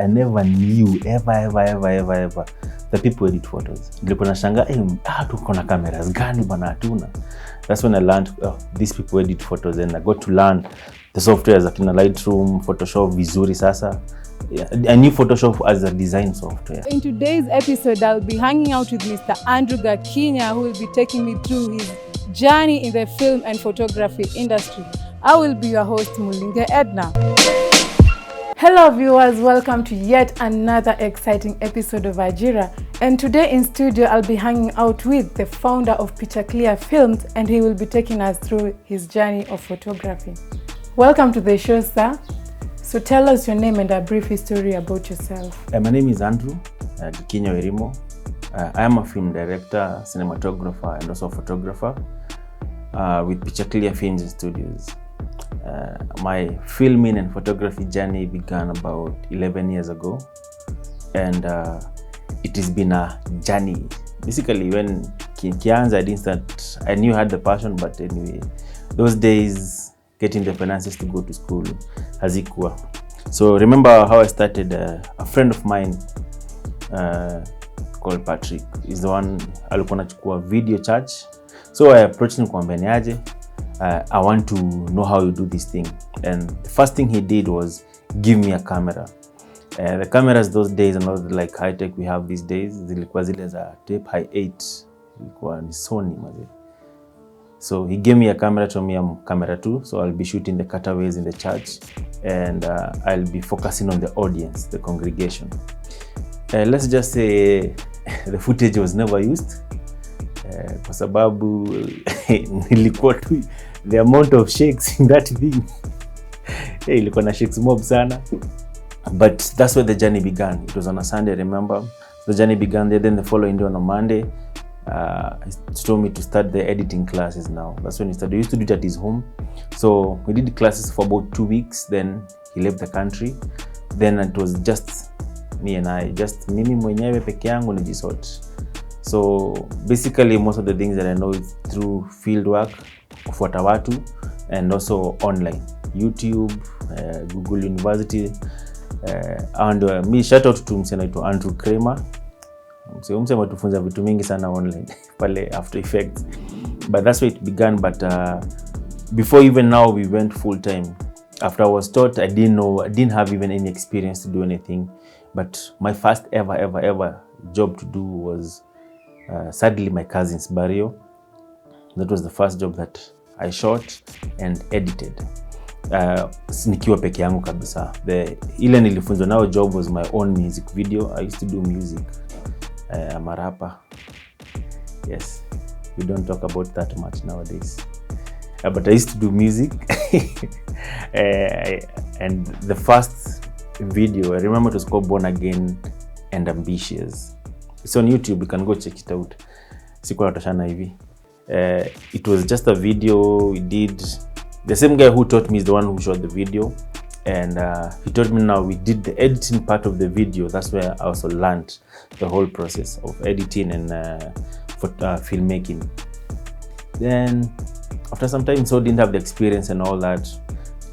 I never knew ever the people edit photos. Nilikuwa nashangaa tuko na cameras gani bwana hatuna. That's when I learned these people edit photos, and I got to learn the softwares like Lightroom, Photoshop vizuri sasa. Yeah, I knew Photoshop as a design software. In today's episode, I'll be hanging out with Mr. Andrew Gakinya, who will be taking me through his journey in the film and photography industry. I will be your host, Mulinge Edna. Hello viewers, welcome to yet another exciting episode of Ajira. And today in studio, I'll be hanging out with the founder of PichaClear Films, and he will be taking us through his journey of photography. Welcome to the show, sir. So tell us your name and a brief history about yourself. My name is Andrew Gakinya. I am a film director, cinematographer, and also a photographer with PichaClear Films and Studios. My filming and photography journey began about 11 years ago, and it has been a journey. Basically, when kianza, I knew I had the passion, but anyway, those days getting the finances to go to school hazikuwa. So remember how I started. A friend of mine called Patrick is the one alikuwa anachukua video charge. So I approached him kwamba niaje, I want to know how you do this thing. And the first thing he did was give me a camera. The cameras those days are not like high tech we have these days. Zilikuwa zile za tape high 8, ilikuwa ni Sony maze. So he gave me a camera, to me a camera too, so I'll be shooting the cutaways in the church, and I'll be focusing on the audience, the congregation. Let's just say the footage was never used kwa sababu nilikuwa tu the amount of shakes in that thing. Ilikuwa na shakes mob sana. But that's where the journey began. It was on a Sunday, I remember. The journey began there. Then the following day on a Monday, he told me to start the editing classes now. That's when he started. We used to do it at his home. So we did the classes for about 2 weeks. Then he left the country. Then it was just me and I. Just mimi mwenyewe peke yangu nijisort. So basically most of the things that I know is through field work, kufuata watu, and also online. YouTube, Google University. And me shout out to mse anaitwa Andrew Kramer. Mse matufunza vitu mingi sana online pale After Effects. But that's where it began. But before even now we went full time. After I was taught, I didn't have even any experience to do anything. But my first ever job to do was sadly my cousin's burial. That was the first job that I shot and edited. Nikiwa peke yangu kabisa. Ile nilifunzwa nao job was my own music video. I used to do music. I'm a rapper. Yes, we don't talk about that much nowadays. But I used to do music. And the first video, I remember it was called Born Again and Ambitious. It's on YouTube, you can go check it out. Sikuwa natashana hivi. It was just a video we did. The same guy who taught me is the one who shot the video, and he told me now we did the editing part of the video. That's where I also learned the whole process of editing and filmmaking. Then after some time, so didn't have the experience and all that.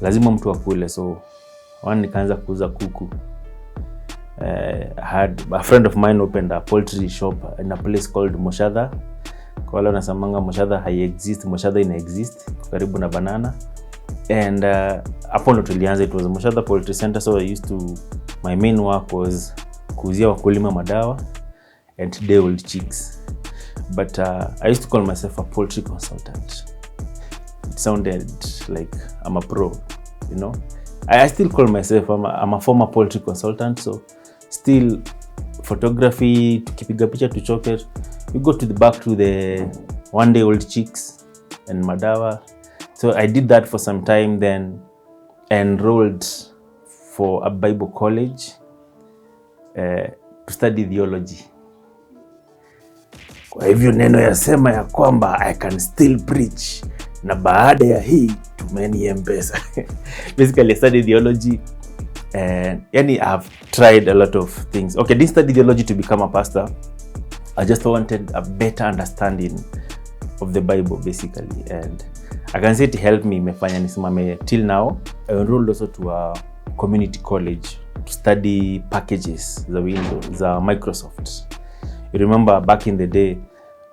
Lazima mtu akule, so one nikaanza kuuza kuku. I had a friend of mine opened a poultry shop in a place called Moshadha. Kwa wale wanasamanga Moshadha hai exist, Moshadha ina exist karibu na Banana. And hapo ndo tulianza. It was Moshadha Poultry Center. So my main work was kuuzia wakulima madawa and day old chicks. But I used to call myself a poultry consultant. It sounded like I'm a pro, you know. I still call myself, I'm a former poultry consultant. So still photography, tukipiga picha tuchoke, we go to the back to the one day old chicks and madawa. So I did that for some time. Then I enrolled for a Bible college to study theology. Kwa hivyo neno yasema ya kwamba I can still preach, na baada ya hii tumeniembeza. Basically I studied theology, and I've tried a lot of things. Okay, I didn't study theology to become a pastor. I just wanted a better understanding of the Bible basically, and I can say it helped me. Mefanya nisimame till now. I enrolled also to a community college to study packages za Windows za Microsoft. You remember back in the day,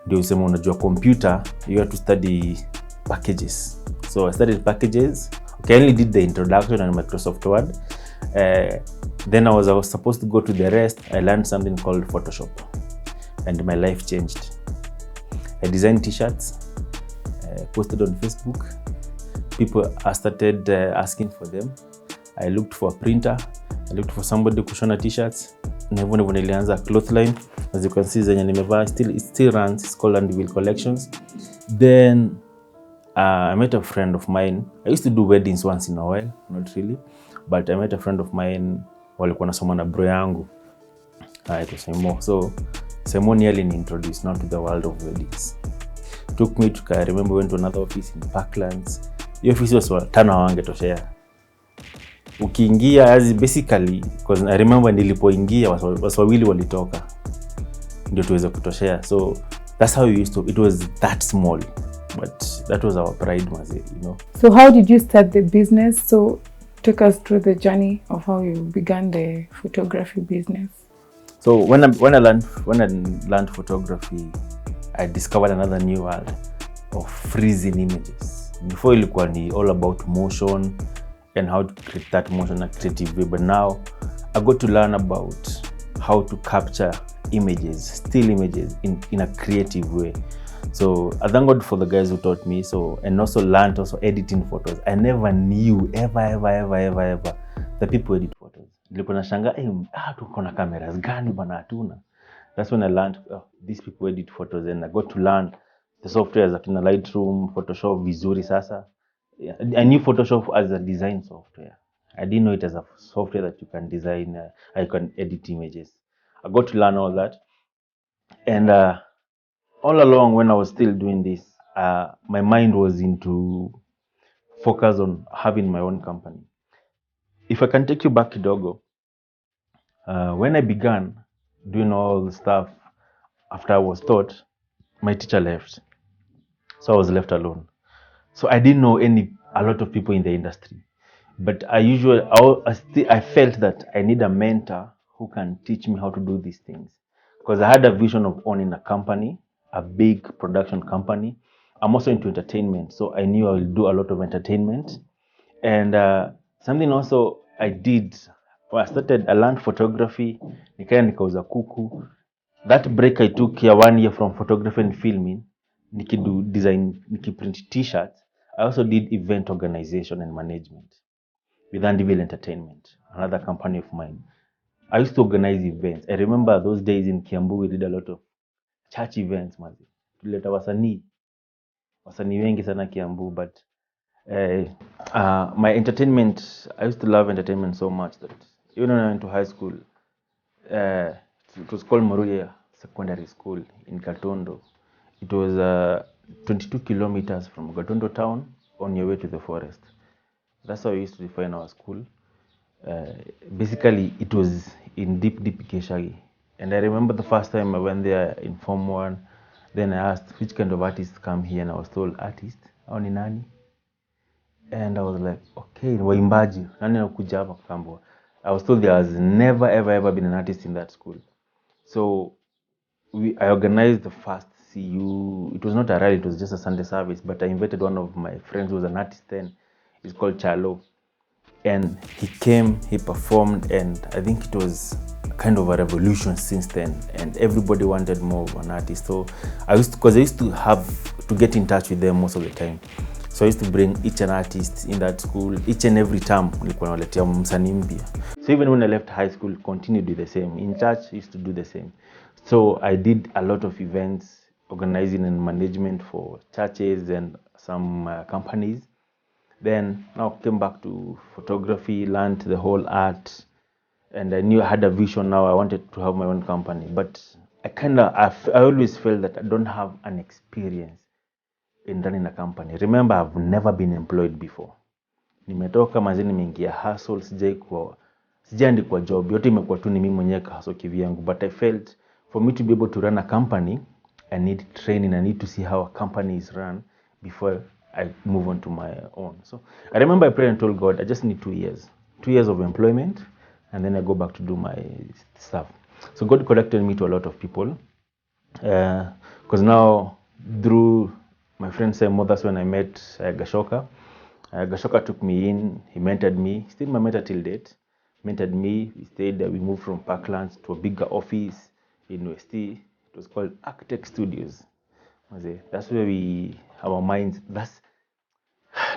ndio usema unajua computer, you had to study packages. So I studied packages. Okay, I only did the introduction on Microsoft Word. Then I was supposed to go to the rest. I learned something called Photoshop, and my life changed. I designed t-shirts, posted on Facebook. People started asking for them. I looked for a printer. I looked for somebody kushona t-shirts. Na hivyo ndivyo nilianza cloth line. As you can see, zenye nimevaa it still runs. It's called Andville Collections. Then I met a friend of mine. I used to do weddings once in a while, not really, but I met a friend of mine walikuwa nasoma na bro yangu. It was Semo. So Semo nearly introduced now to the world of weddings. Took me to, I remember went to another office in Parklands. The office was tana wangetoshea. Ukiingia as basically, because I remember nilipoingia wawili walitoka ndio tuweze kutoshea. So that's how we used to, it was that small, but that was our pride, you know. So how did you start the business? So take us through the journey of how you began the photography business. So when I learned photography, I discovered another new world of freezing images. Before ilikuwa ni all about motion and how to create that motion in a creative way, but now I got to learn about how to capture images, still images in a creative way. So I thank God for the guys who taught me. So, and also learned also editing photos. I never knew ever the people edit photos. Nilikuwa nashanga tuko na cameras gani bana hatuna. That's when I learned these people edit photos, and I got to learn the software like in Lightroom, Photoshop, vizuri sasa. I knew Photoshop as a design software. I didn't know it as a software that you can design, you can edit images. I got to learn all that. And all along when I was still doing this, my mind was into focus on having my own company. If I can take you back kidogo, when I began doing all the stuff after I was taught, my teacher left. So I was left alone. So I didn't know a lot of people in the industry. But I felt that I need a mentor who can teach me how to do these things. Because I had a vision of owning a company, a big production company. I'm also into entertainment, so I knew I will do a lot of entertainment. And something also I did, I learned photography, nikauza kuku. That break I took here 1 year from photography and filming, nikidu design, nikiprint t-shirts. I also did event organization and management with Andville Entertainment, another company of mine. I used to organize events. I remember those days in Kiambu, we did a lot of church events, mazi. Tuleta wasanii wengi sana Kiambu, but my entertainment, I used to love entertainment so much that even when I went to high school, it was called Moruya Secondary School in Katondo. It was 22 kilometers from Katondo town on your way to the forest. That's how we used to define our school. Basically, it was in deep Geshagi. And I remember the first time I went there in Form 1, then I asked which kind of artists come here, and I was told artist, au ni nani? And I was like, okay, waimbaji, nani nakuja hapa Kambwa? I was told there has never ever been an artist in that school. So I organized the first CU. It was not a rally, it was just a Sunday service, but I invited one of my friends who was an artist then. He's called Chalo. And he came, he performed, and I think it was kind of a revolution since then. And everybody wanted more of an artist. So I used to have to get in touch with them most of the time. So I used to bring each an artist in that school. Each and every term, nilikuwa naletea msanii mpya. So even when I left high school, continued with the same. In church, I used to do the same. So I did a lot of events, organizing and management for churches and some companies. Then now came back to photography, learned the whole art, and I knew I had a vision now. I wanted to have my own company, but I always felt that I don't have an experience in running a company. Remember, I've never been employed before. Nimetoka mazini nimeingia hustle, sijaandikwa job, yote imekuwa tu ni mimi mwenyewe hustle kivyangu. But I felt for me to be able to run a company, I need training. I need to see how a company is run before I move on to my own. So I remember I prayed and told God, I just need 2 years 2 years of employment, and then I go back to do my stuff. So God connected me to a lot of people, because now through my friend Sam, that's when I met Gashoka. Gashoka took me in, he mentored me, still my mentor till date, mentored me. We stayed there, we moved from Parklands to a bigger office in West. It was called Architect Studios. That's where our minds,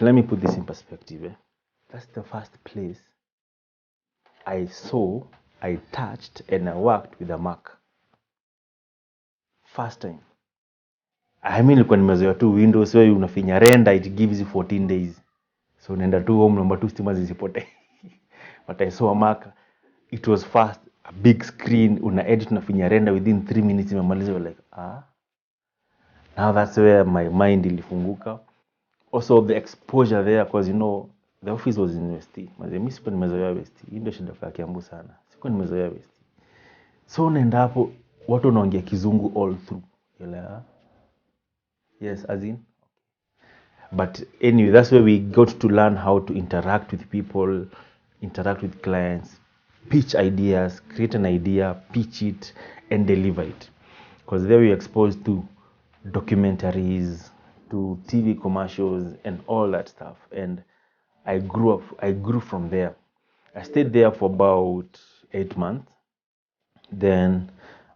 let me put this in perspective. That's the first place I saw, I touched, and I worked with a Mac. First time. I mean, nilikuwa nimezoea tu Windows, so unafinya render, it gives you 14 days. So unaenda tu home, number 2 stima zisipote. But I saw a Mac, it was fast, a big screen, una edit, unafinya render within 3 minutes, imemaliza. You're like, now that's where my mind ilifunguka. Also the exposure there, because the office was in West. Mimi sikuwa nimezoea West. Hii ndio shida kwa Kiambu sana. Sikuwa nimezoea West. So unaenda hapo watu wanaongea kizungu all through. Yes, as in. But anyway, that's where we got to learn how to interact with people, interact with clients, pitch ideas, create an idea, pitch it, and deliver it. Because there we exposed to documentaries, to TV commercials, and all that stuff. And I grew from there. I stayed there for about 8 months. Then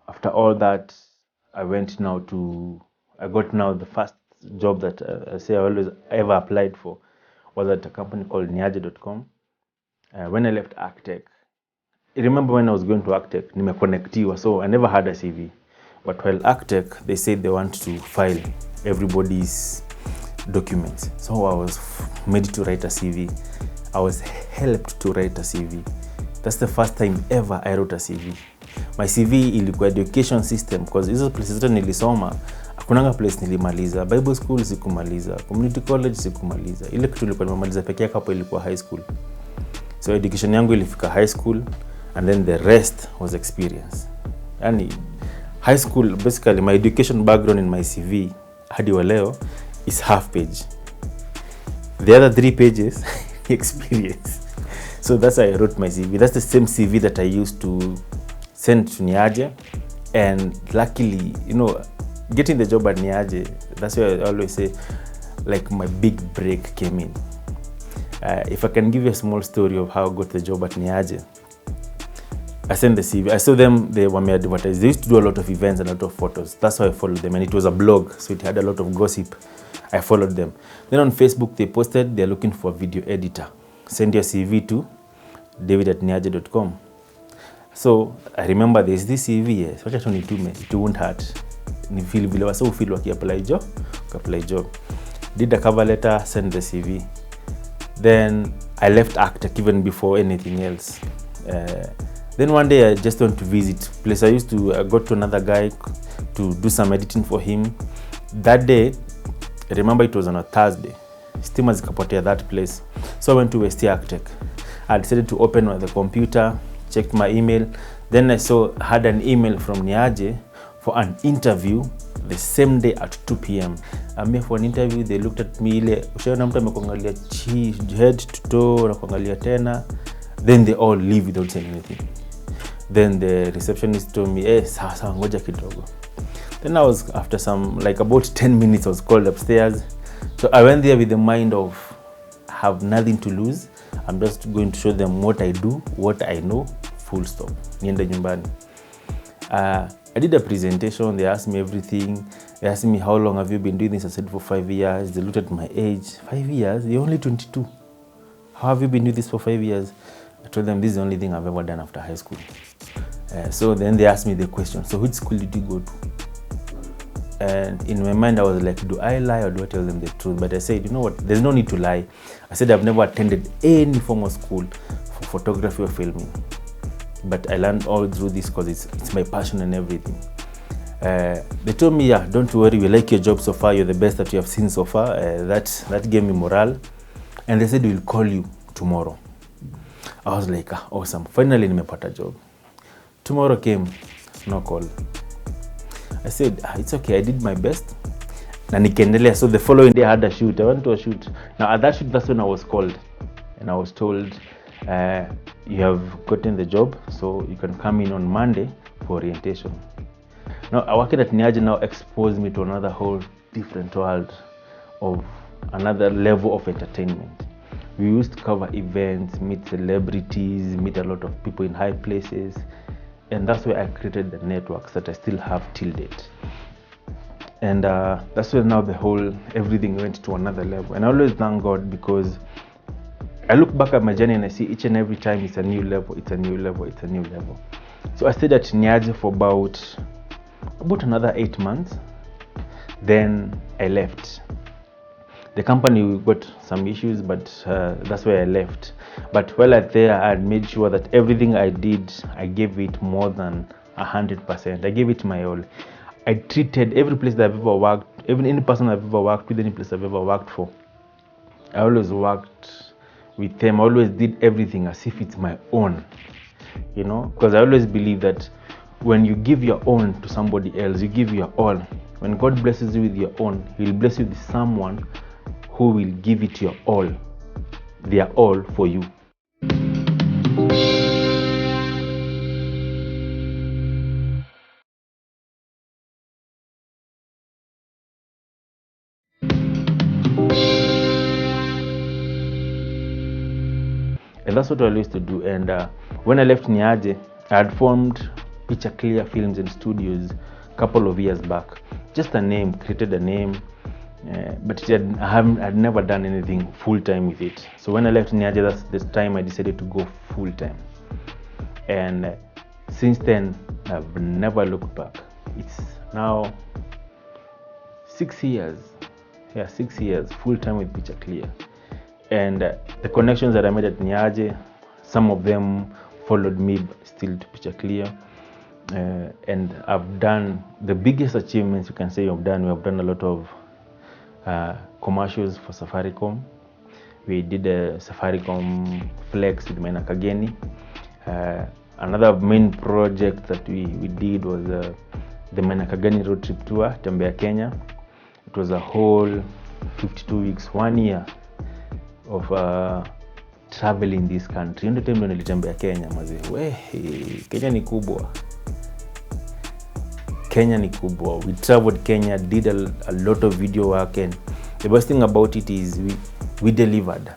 after all that, I got now the first job that I always ever applied for was at a company called Niaje.com. When I left Arctech, I remember when I was going to Arctech, nimeconnectiwa, so I never had a CV. But while Arctech, they said they want to file everybody's documents. So I was made to write a CV. I was helped to write a CV. That's the first time ever I wrote a CV. My CV ilikuwa education system, because hizo places zote nilisoma, hakunanga place nilimaliza. Bible school sikumaliza, community college sikumaliza. Ile kitu nilikuwa nimemaliza pekee yake hapo ilikuwa high school. So education yangu ilifika high school, and then the rest was experience. Yani high school, basically my education background in my CV hadi wa leo is half page. The other 3 pages experience. So that's how I wrote my CV. That's the same CV that I used to send to Niaje. And luckily, getting the job at Niaje, that's why I always say, like, my big break came in. If I can give you a small story of how I got the job at Niaje, I sent the CV. I saw them, they were advertised. They used to do a lot of events and a lot of photos. That's how I followed them. And it was a blog, so it had a lot of gossip. I followed them. Then on Facebook, they posted they're looking for a video editor. Send your CV to david@niaje.com. So I remember there's this CV, yes. Wacha tu nitume, it won't hurt. Ni feel vile wasa ufeel apply job. Did a cover letter, send the CV. Then I left Arctech even before anything else. Then one day I just went to visit place. I got to another guy to do some editing for him. That day, I remember it was on a Thursday. Stima zikapotea that place. So I went to West Arctech. I decided to open the computer, checked my email. Then I had an email from Niaje for an interview the same day at 2 p.m. I'm here for an interview. They looked at me, ile ushaona mtu amekuangalia head to toe na kuangalia tena. Then they all leave without saying anything. Then the receptionist told me, sawa ngoja kidogo. Then I was, after about 10 minutes, I was called upstairs. So I went there with the mind of, I have nothing to lose. I'm just going to show them what I do, what I know, full stop. Niende nyumbani. I did a presentation. They asked me everything. They asked me, how long have you been doing this? I said, for 5 years. They looked at my age. 5 years? You're only 22. How have you been doing this for 5 years? I told them, this is the only thing I've ever done after high school. So then they asked me the question, so which school did you go to? And in my mind, I was like, do I lie or do I tell them the truth? But I said, you know what, there's no need to lie. I said, I've never attended any formal school for photography or filming. But I learned all through this because it's my passion and everything. They told me, yeah, don't worry, we like your job so far. You're the best that you have seen so far. That gave me morale. And they said, we'll call you tomorrow. I was like, awesome. Finally, nimepata job. Tomorrow came, no call. I said, it's okay, I did my best. Na nikaendelea. So the following day I had a shoot. I went to a shoot. Now at that shoot, that's when I was called. And I was told, You have gotten the job, so you can come in on Monday for orientation. Now, working at Niaje now exposed me to another whole different world of another level of entertainment. We used to cover events, meet celebrities, meet a lot of people in high places, and that's where I created the networks that I still have till date. And that's where now everything went to another level. And I always thank God, because I look back at my journey and I see each and every time it's a new level, it's a new level, it's a new level. So I stayed at Niaje for about another 8 months. Then I left. The company got some issues, but that's where I left. But while at there, I had made sure that everything I did, I gave it more than 100%. I gave it my all. I treated every place that I've ever worked, even any person I've ever worked with, any place I've ever worked for, I always worked with them. I always did everything as if it's my own, because I always believe that when you give your own to somebody else, you give your all. When God blesses you with your own, He'll bless you with someone who will give it your all, their all for you. And that's what I used to do. And when I left Niaje, I had formed PichaClear Films and Studios a couple of years back. Just a name, created a name, but I'd never done anything full-time with it. So when I left Niaje, that's the time I decided to go full-time. And since then, I've never looked back. It's now 6 years. Yeah, 6 years full-time with PichaClear. And the connections that I made at Niaje, some of them followed me still to PichaClear. And I've done the biggest achievements you can say I've done. We have done a lot of commercials for Safaricom. We did a Safaricom Flex with Maina Kageni. Another main project that we did was the Maina Kageni road trip tour, Tembea Kenya. It was a whole 52 weeks, 1 year of travel in this country. Ndio time nilitembea Kenya mazee. Kenya ni kubwa. Kenya ni kubwa. We traveled Kenya, did a lot of video work, and the best thing about it is we delivered.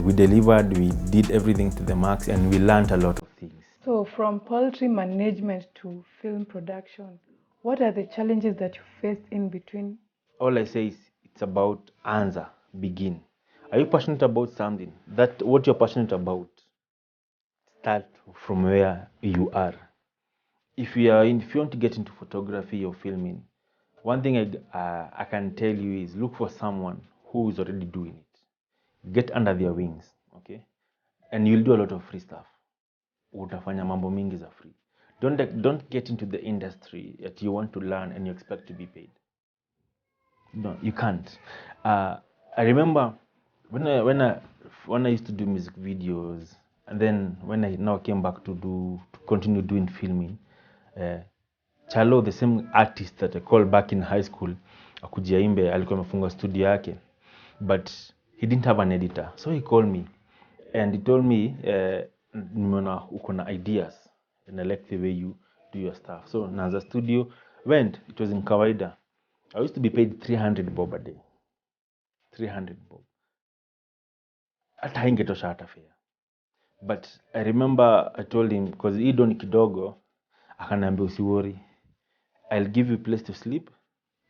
We did everything to the max, and we learned a lot of things. So from poultry management to film production, what are the challenges that you faced in between? All I say is it's about answer, begin. Are you passionate about something? That what you're passionate about, start from where you are. If you want to get into photography or filming, one thing I can tell you is look for someone who is already doing it. Get under their wings, okay? And you'll do a lot of free stuff. Utafanya mambo mingi za free. Don't get into the industry that you want to learn and you expect to be paid. No, you can't. I remember when I used to do music videos, and then when I now came back to continue doing filming, Chalo, the same artist that I called back in high school, akujia imbe, alikuwa amefunga studio yake, but he didn't have an editor. So he called me and he told me, nimeona uko na ideas and I like the way you do your stuff. So naanza studio, it was in kawaida. I used to be paid 300 bob a day. 300 bob. Hata haingetosha hata fare. But I remember I told him, because hii do ni kidogo, akaniambia usiworry, I'll give you place to sleep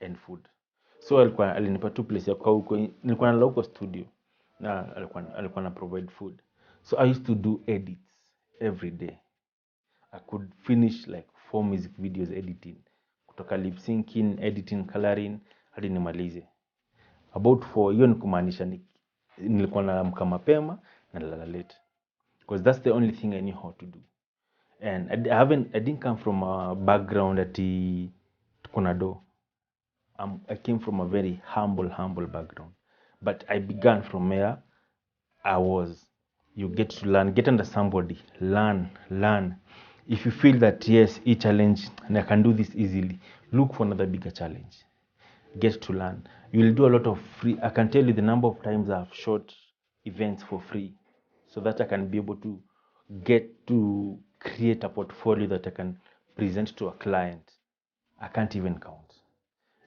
and food. So alinipa tu place ya kukaa huko, nilikuwa nalala huko studio na alikuwa na provide food. So I used to do edits every day. I could finish like 4 music videos editing, kutoka lip syncing, editing, coloring hadi nimalize. About 4, hiyo ni kumaanisha nilikuwa naamka mapema na nalala late, because that's the only thing I knew how to do. And I didn't come from a background ati kuna do. I came from a very humble background, but I began from where I was. You get to learn, get under somebody, learn. If you feel that yes, each challenge and I can do this easily, look for another bigger challenge. Get to learn. You will do a lot of free. I can tell you the number of times I've shot events for free. so that I can be able to get to create a portfolio that I can present to a client. I can't even count.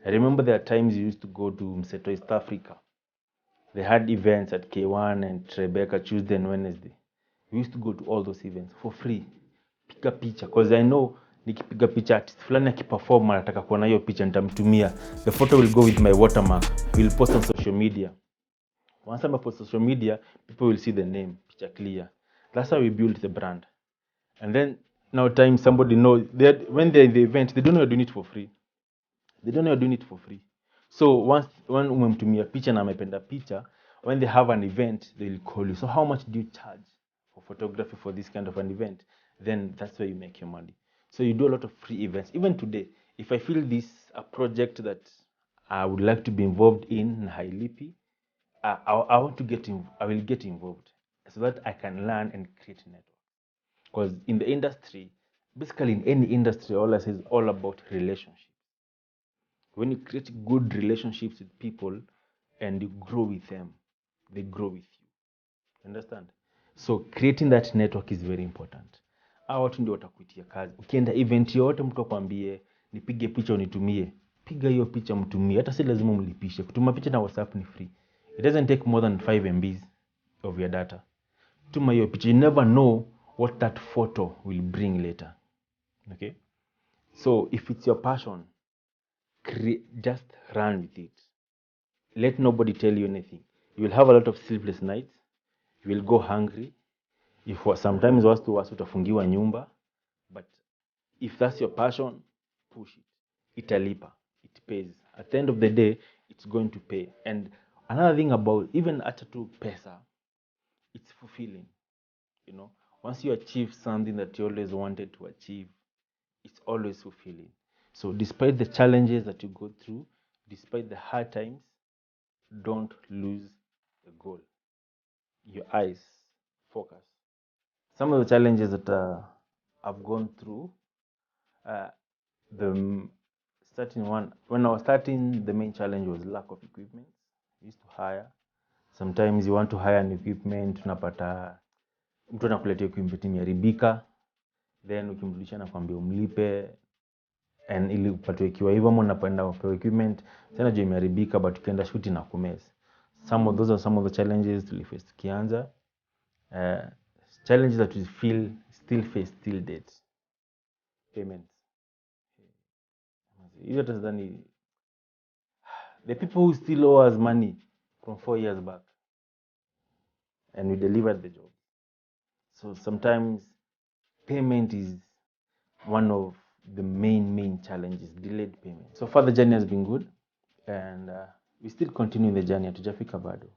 I remember there are times you used to go to Mseto, East Africa. They had events at K1 and Tribeca Tuesday and Wednesday. We used to go to all those events for free. Piga picha, because I know nikipiga picha artist fulani akiperform anataka kuona hiyo picha nitamtumia. The photo will go with my watermark. We'll post on social media. Once I'm post on social media, people will see the name PichaClear. That's how we build the brand. And then now time somebody knows that when they're in the event, they don't know you're doing it for free. They don't know you're doing it for free. So once when umemtumia picha na amependa picha, when they have an event, they will call you. So how much do you charge for photography for this kind of an event? Then that's where you make your money. So you do a lot of free events. Even today, if I feel this a project that I would like to be involved in Hailipi, I want to get in, I will get involved so that I can learn and create a network. Because in the industry, basically in any industry, all I say is all about relationships. When you create good relationships with people and you grow with them, they grow with you. Understand? So creating that network is very important. Hao watu ndio watakuitia kazi. Ukienda event yote mtu akwambie nipige picha unitumie, piga hiyo picha mtumie. Hata si lazima mlipishe. Kutuma picha na WhatsApp ni free. It doesn't take more than 5 MBs of your data. Tuma hiyo picha. You never know what that photo will bring later. Okay? So if it's your passion, just run with it. Let nobody tell you anything. You will have a lot of sleepless nights. You will go hungry. If sometimes worse to worse utafungiwa nyumba, but if that's your passion, push it. Italipa. It pays. At the end of the day, it's going to pay. And another thing about even hata tu pesa, it's fulfilling. You know, once you achieve something that you always wanted to achieve, it's always fulfilling. So despite the challenges that you go through, despite the hard times, don't lose the goal. Your eyes, focus. Some of the challenges that I've gone through, the starting one, when I was starting, the main challenge was lack of equipment. I used to hire. Sometimes you want to hire an equipment, unapata mtu anakuletea equipment imeharibika, then ukimrudisha na kwambia umlipe, and ili upate ikiwa hivyo ama unapoenda upewe equipment tena juu imeharibika, but ukienda shoot na kumess. Those are some of the challenges tuliface tukianza. Challenges that we still face till date. Payments. The people who still owe us money from 4 years back, and we delivered the job. So sometimes payment is one of the main challenges, delayed payment. So far the journey has been good, and we still continue the journey. Hatujafika bado.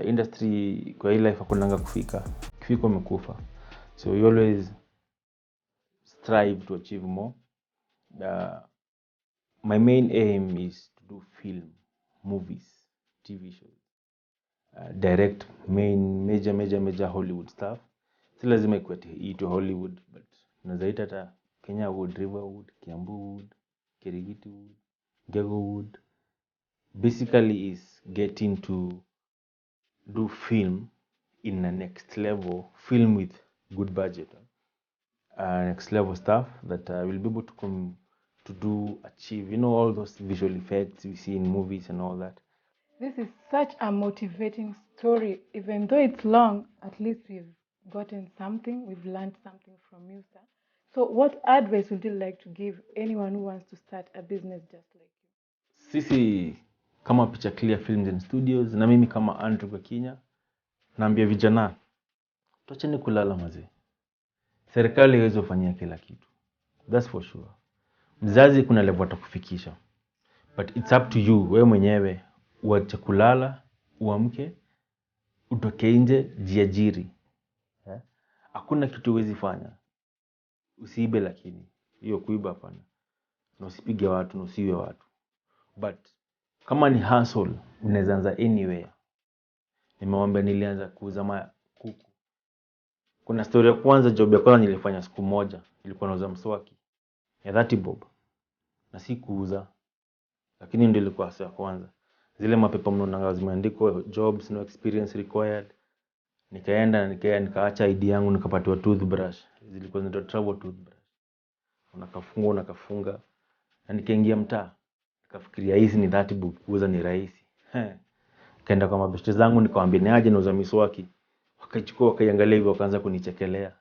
Industry kwa hii life hakunanga kufika. Kifika umekufa. So you always strive to achieve more. My main aim is to do film, movies, TV shows, direct major Hollywood stuff. Si lazima ikuwe Hollywood, but unazaita hata Kenya Wood, Riverwood, Kiambu Wood, Kirigiti Wood, Gego Wood. Basically is getting to do film in the next level, film with good budget, next level stuff that will be able to achieve, all those visual effects we see in movies and all that. This is such a motivating story. Even though it's long, at least we've gotten something, we've learned something from you, sir. So what advice would you like to give anyone who wants to start a business just like you? Sisi kama PichaClear Films and Studios, na mimi kama Andrew Gakinya, naambia vijana, tuacheni kulala mazee. Serikali haiwezi kufanyia kila kitu. That's for sure. Mzazi kuna level atakufikisha. But it's up to you, wewe mwenyewe, uache kulala, uamke, utoke nje, jiajiri. Hakuna kitu huwezi fanya. Usiibe, lakini hiyo kuiba hapana. Na usipige watu, na usiwe watu. But kama ni hustle, unaweza anza anywhere. Nimewambia nilianza kuuza kuku. Kuna story ya kwanza, job ya kwanza nilifanya siku moja, nilikuwa nauza mswaki ya 30 bob. Na si kuuza, lakini ndio ilikuwa siku ya kwanza. Zile mapepa mnaona zimeandikwa jobs no experience required. Nikaenda nikaacha ID yangu, nikapatiwa toothbrush. Zilikuwa zinaitwa travel toothbrush. Unakafunga. Na nikaingia mtaa. Nikafikiria hizi ni 30 bob, kuuza ni rahisi. Kaenda kwa mabeshte zangu nikawaambia niaje nauza miswaki. Wakachukua wakaiangalia hivyo wakaanza kunichekelea.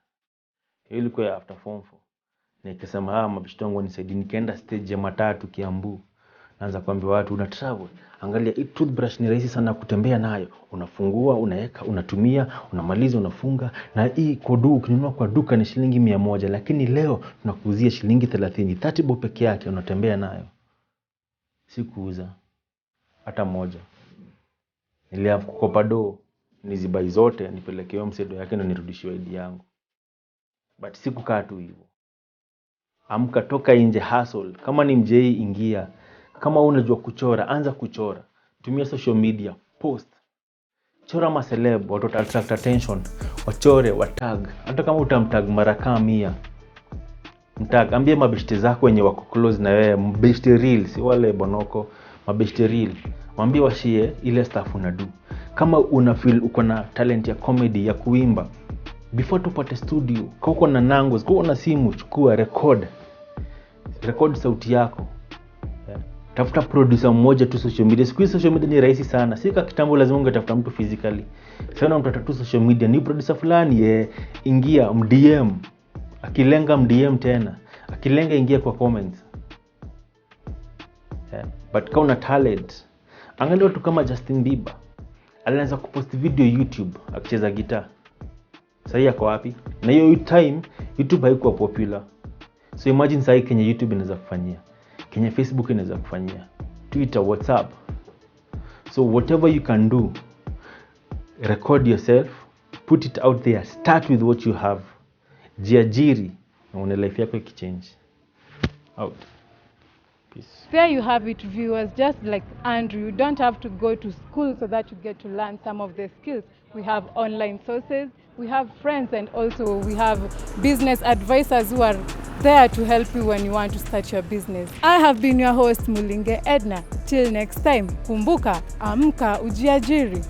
Hiyo ilikuwa ya after form 4. Nikasema mabeshte wangu wanisaidie. Nikaenda stage ya matatu Kiambu. Naanza kuambia watu una travel. Angalia hii toothbrush ni rahisi sana kutembea nayo. Unafungua, unaweka, unatumia, unamaliza, unafunga. Na hii ukinunua kwa duka ni shilingi 100, lakini leo tunakuuzia shilingi 30. 30 bob peke yake unatembea nayo. Sikuuza hata moja. Nilianza kukopa do, nizibai zote, nipelekeo msedo yake na nirudishiwe ID yangu. But sikukaa tu hivyo. Amka, toka nje, hustle. Kama ni mjei, ingia. Kama unajua kuchora, anza kuchora. Tumia social media, post. Chora ma celeb, watu attract attention. Wachore, watag. Hata kama utamtag mara kama 100. Mtag, ambie mabeshte zako wenye wako close na wewe, mabeshte real, si wale bonoko, mabeshte real. Mwambie washie ile stuff unadu. Kama una feel uko na talent ya comedy, ya kuimba, before tupate studio, kama uko na nangos, kama una simu, chukua record sauti yako. Tafuta producer mmoja tu social media. Siku hizi social media ni rahisi sana. Si kama kitambo lazima ungetafuta mtu physically. Sasa mtu atatu social media ni producer fulani, ingia DM. Akilenga DM tena. Akilenga ingia kwa comments. But kama una talent, angalia watu kama Justin Bieber. Alianza kupost video YouTube akicheza gitaa. Sasa yako wapi? Na hiyo time YouTube haikuwa popular. So imagine sasa Kenya YouTube inaweza kufanyia. Kenya Facebook inaweza kufanyia. Twitter, WhatsApp. So whatever you can do, record yourself, put it out there, start with what you have. Jiajiri na una life yako ikichange. Out. Peace. There you have it, viewers. Just like Andrew, you don't have to go to school so that you get to learn some of the skills. We have online sources, we have friends, and also we have business advisors who are there to help you when you want to start your business. I have been your host, Mulinge Edna. Till next time, kumbuka, amka ujiajiri.